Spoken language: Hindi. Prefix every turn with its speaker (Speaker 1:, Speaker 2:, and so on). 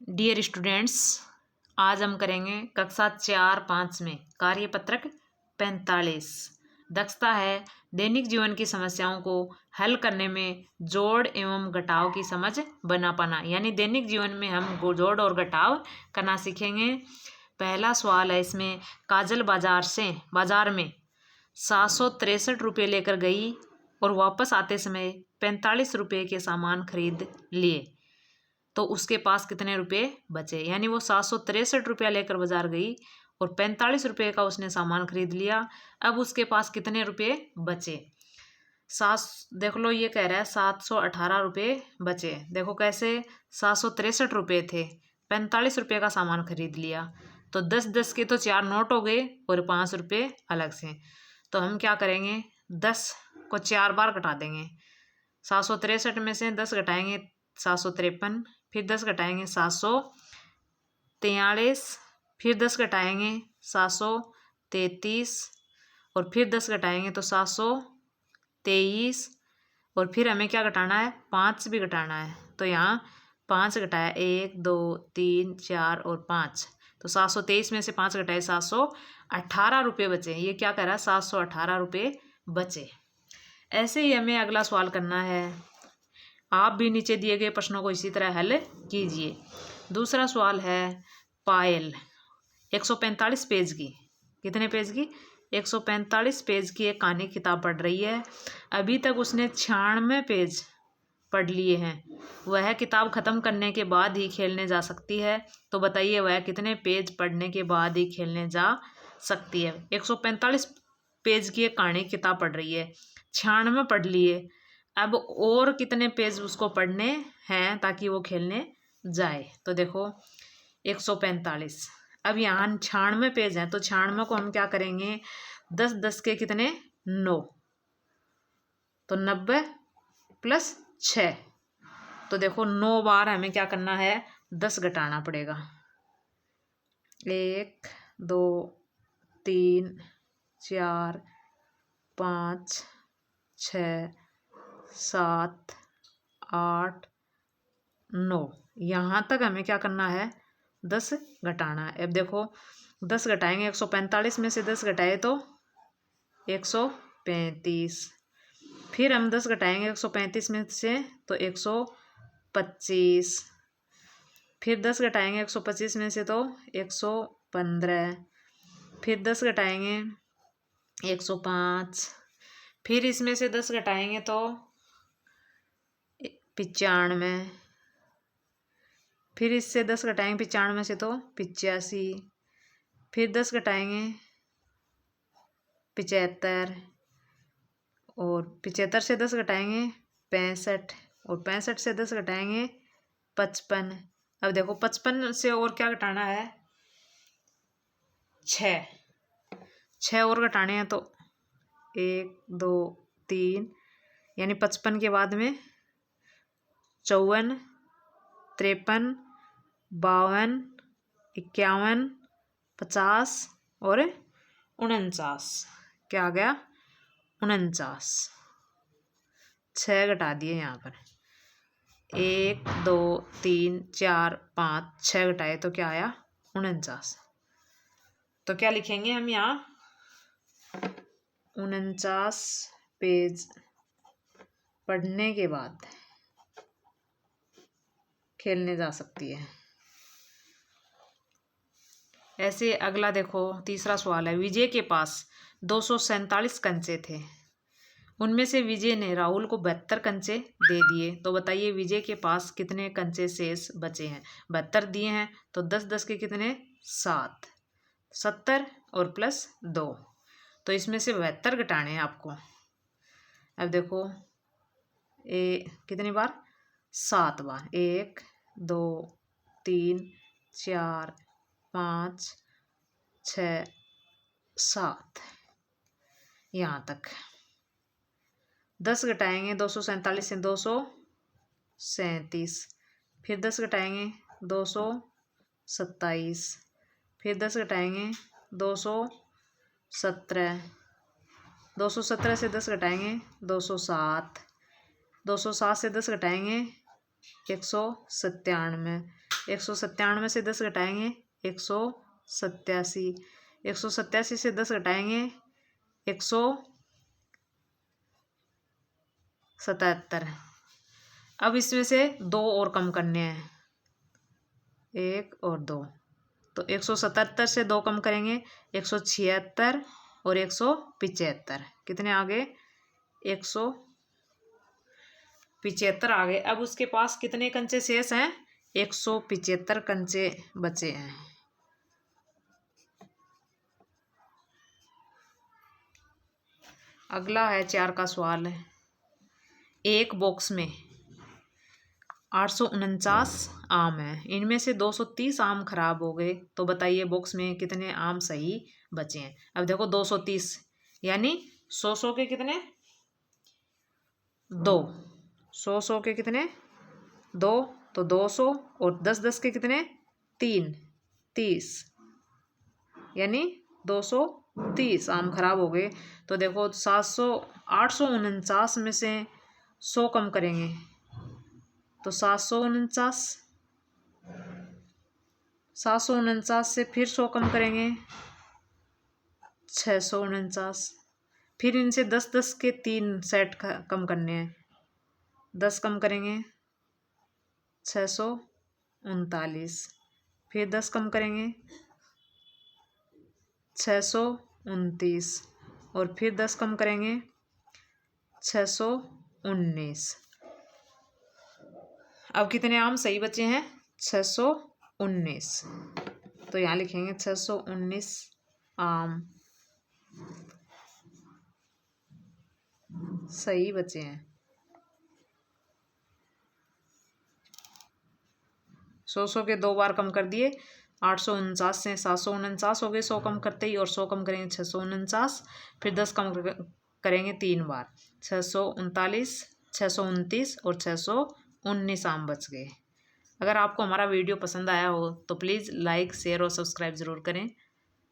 Speaker 1: डियर स्टूडेंट्स, आज हम करेंगे कक्षा 4-5 में कार्यपत्रक 45। दक्षता है दैनिक जीवन की समस्याओं को हल करने में जोड़ एवं घटाव की समझ बना पाना। यानी दैनिक जीवन में हम जोड़ और घटाव करना सीखेंगे। पहला सवाल है इसमें, काजल बाजार में 763 रुपये लेकर गई और वापस आते समय 45 रुपये के सामान खरीद लिए, तो उसके पास कितने रुपए बचे। यानी वो 763 रुपया लेकर बाजार गई और 45 रुपये का उसने सामान खरीद लिया। अब उसके पास कितने रुपये बचे। देख लो, ये कह रहा है 718 रुपये बचे। देखो कैसे, 763 रुपये थे, 45 रुपये का सामान खरीद लिया, तो 10-10 के तो 4 नोट हो गए और 5 रुपये अलग से। तो हम क्या करेंगे, 10 को 4 बार घटा देंगे। 763 में से 10 घटाएंगे 753, फिर 10 घटाएंगे 743, फिर 10 घटाएंगे 733 और फिर 10 घटाएंगे तो 723, और फिर हमें क्या घटाना है, 5 भी घटाना है। तो यहाँ 5 घटाया, 1 2 3 4 और 5, तो 723 में से 5 घटाए 718 रुपये बचे। ये क्या कह रहा है, 718 रुपये बचे। ऐसे ही हमें अगला सवाल करना है। आप भी नीचे दिए गए प्रश्नों को इसी तरह हल कीजिए। दूसरा सवाल है, पायल 145 पेज की, कितने पेज की, 145 पेज की एक कहानी किताब पढ़ रही है। अभी तक उसने 96 पेज पढ़ लिए हैं। वह किताब ख़त्म करने के बाद ही खेलने जा सकती है। तो बताइए वह कितने पेज पढ़ने के बाद ही खेलने जा सकती है। 145 पेज की एक कहानी किताब पढ़ रही है, 96 पढ़ लिए, अब और कितने पेज उसको पढ़ने हैं ताकि वो खेलने जाए। तो देखो 145, अब यहाँ 96 पेज हैं, तो 96 को हम क्या करेंगे, 10-10 के कितने 9, तो 90 + 6। तो देखो 9 बार हमें क्या करना है, 10 घटाना पड़ेगा। 1 2 3 4 5 6 7 8 9, यहाँ तक हमें क्या करना है, 10 घटाना है। अब देखो 10 घटाएंगे, 145 में से 10 घटाए तो 135, फिर हम 10 घटाएंगे 135 में से तो 125, फिर 10 घटाएंगे 125 में से तो 115, फिर 10 घटाएंगे 105, फिर इसमें से 10 घटाएंगे तो 95, फिर इससे 10 घटाएंगे 95 से तो 85, फिर 10 घटाएंगे 75, और 75 से 10 घटाएंगे 65, और 65 से 10 घटाएंगे 55। अब देखो 55 से और क्या घटाना है, 6 और घटाने हैं, तो 1 2 3, यानी 55 के बाद में 54 53 52 51 50 और 49, क्या आ गया, 49। 6 घटा दिए यहाँ पर, 1 2 3 4 5 6 घटाए तो क्या आया, 49। तो क्या लिखेंगे हम यहाँ, 49 पेज पढ़ने के बाद खेलने जा सकती है। ऐसे अगला देखो, तीसरा सवाल है, विजय के पास 247 कंचे थे, उनमें से विजय ने राहुल को 72 कंचे दे दिए। तो बताइए विजय के पास कितने कंचे शेष बचे हैं। 72 दिए हैं तो 10-10 के कितने 7, 70 और +2, तो इसमें से 72 घटाने हैं आपको। अब देखो कितनी बार, 7 बार, 1 2 3 4 5 6 7, यहाँ तक। 10 घटाएंगे 247 से 237, फिर 10 घटाएंगे 227, फिर 10 घटाएंगे 217, 217 से 10 घटाएंगे 207, 207 से 10 घटाएंगे 197, 197 से 10 घटाएंगे 187, 187 से 10 घटाएंगे 177। अब इसमें से 2 और कम करने हैं, 1 और 2, तो 177 से 2 कम करेंगे 176 और 175, कितने आ गए 175 आ गए। अब उसके पास कितने कंचे शेष हैं, 175 कंचे बचे हैं। अगला है 4 का सवाल है, एक बॉक्स में 849 आम है, इनमें से 230 आम खराब हो गए, तो बताइए बॉक्स में कितने आम सही बचे हैं। अब देखो 230 यानी 100 के कितने 2, 100 के कितने 2, तो 200 और 10 के कितने 3, 30 यानी 230 आम खराब हो गए। तो देखो 849 में से 100 कम करेंगे तो 749 से फिर 100 कम करेंगे 649, फिर इनसे 10 के 3 सेट कम करने हैं, 10 कम करेंगे 639, फिर 10 कम करेंगे 629 और फिर 10 कम करेंगे 619। अब कितने आम सही बचे हैं 619, तो यहाँ लिखेंगे 619 आम सही बचे हैं। 100 के 2 बार कम कर दिए, 849 से 749 हो गए 100 कम करते ही, और 100 कम करेंगे 649, फिर 10 कम करेंगे 3 बार 639, 629 और 619 आम बच गए। अगर आपको हमारा वीडियो पसंद आया हो तो प्लीज़ लाइक शेयर और सब्सक्राइब ज़रूर करें।